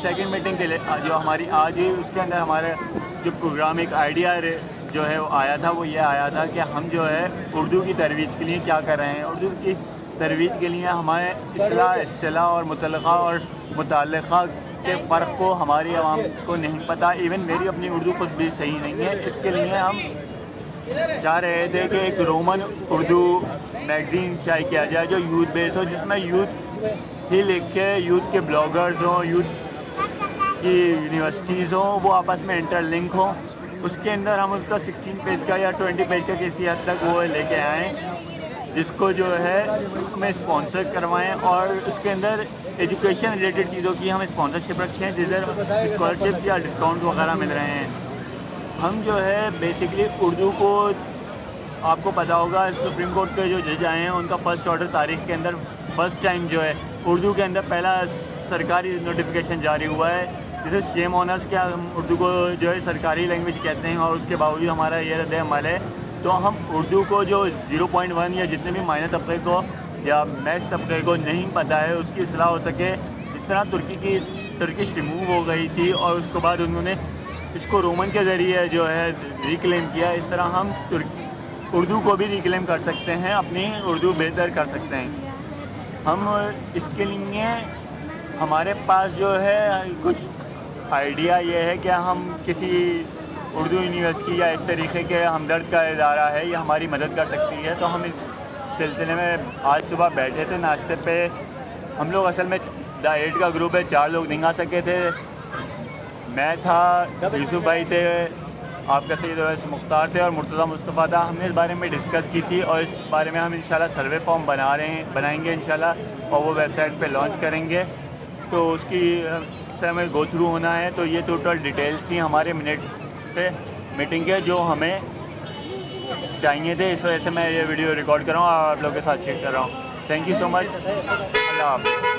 Second meeting کے لیے جو ہماری آج ہی اس کے اندر ہمارا جو پروگرام ایک آئیڈیا جو ہے وہ آیا تھا، وہ یہ آیا تھا کہ ہم جو ہے اردو کی ترویج کے لیے کیا کر رہے ہیں۔ اردو کی ترویج کے لیے ہمیں اصطلاح اور متعلقہ کے فرق کو ہماری عوام کو نہیں پتہ، ایون میری اپنی اردو خود بھی صحیح نہیں ہے۔ اس کے لیے ہم چاہ رہے تھے کہ ایک رومن اردو میگزین شائع کیا جائے جو یوتھ بیس ہو، جس میں یوتھ ہی لکھ کے یوتھ کے بلاگرز ہوں، یوتھ کی یونیورسٹیز ہوں، وہ آپس میں انٹر لنک ہوں۔ اس کے اندر ہم اس کا 16 پیج کا یا 20 پیج کا کسی حد تک وہ لے کے آئیں، جس کو جو ہے ہمیں اسپانسر کروائیں، اور اس کے اندر ایجوکیشن ریلیٹڈ چیزوں کی ہم اسپانسرشپ رکھیں، جس سے اسکالرشپس یا ڈسکاؤنٹ وغیرہ مل رہے ہیں۔ ہم جو ہے بیسکلی اردو کو، آپ کو پتہ ہوگا سپریم کورٹ کے جو جج آئے ہیں ان کا فرسٹ آرڈر تاریخ کے اندر فرسٹ ٹائم جو ہے اردو کے اندر پہلا سرکاری نوٹیفیکیشن جاری ہوا ہے، جسے شیم آن اس کیا ہم اردو کو جو ہے سرکاری لینگویج کہتے ہیں، اور اس کے باوجود ہمارا یہ رد عمل ہے۔ تو ہم اردو کو جو 0.1 یا جتنے بھی مائنر طبقے کو یا میکس طبقے کو نہیں پتہ ہے، اس کی اصلاح ہو سکے۔ جس طرح ترکش ریموو ہو گئی تھی اور اس کے بعد انہوں نے اس کو رومن کے ذریعے جو ہے ریکلیم کیا، اس طرح ہم اردو کو بھی ریکلیم کر سکتے ہیں، اپنی اردو بہتر کر سکتے ہیں۔ ہم اس کے لیے ہمارے پاس جو ہے کچھ آئیڈیا یہ ہے کہ ہم کسی اردو یونیورسٹی یا اس طریقے کے ہمدرد کا ادارہ ہے، یہ ہماری مدد کر سکتی ہے۔ تو ہم اس سلسلے میں آج صبح بیٹھے تھے ناشتے پہ۔ ہم لوگ اصل میں دا 8 کا گروپ ہے، 4 لوگ نہیں آ سکے تھے۔ میں تھا، یوسف بھائی تھے، آپ کا سید اویس مختار تھے اور مرتضیٰ مصطفیٰ تھا۔ ہم نے اس بارے میں ڈسکس کی تھی اور اس بارے میں ہم انشاءاللہ سروے فارم بنائیں گے انشاءاللہ، اور وہ ویب سائٹ پہ لانچ کریں گے۔ تو اس کی سے ہمیں گو تھرو ہونا ہے۔ تو یہ ٹوٹل ڈیٹیلز تھیں ہمارے میٹنگ کے جو ہمیں چاہیے تھے، اس وجہ سے میں یہ ویڈیو ریکارڈ کر رہا ہوں اور آپ لوگوں کے ساتھ شیئر کر رہا ہوں۔ تھینک یو سو مچ، اللہ حافظ۔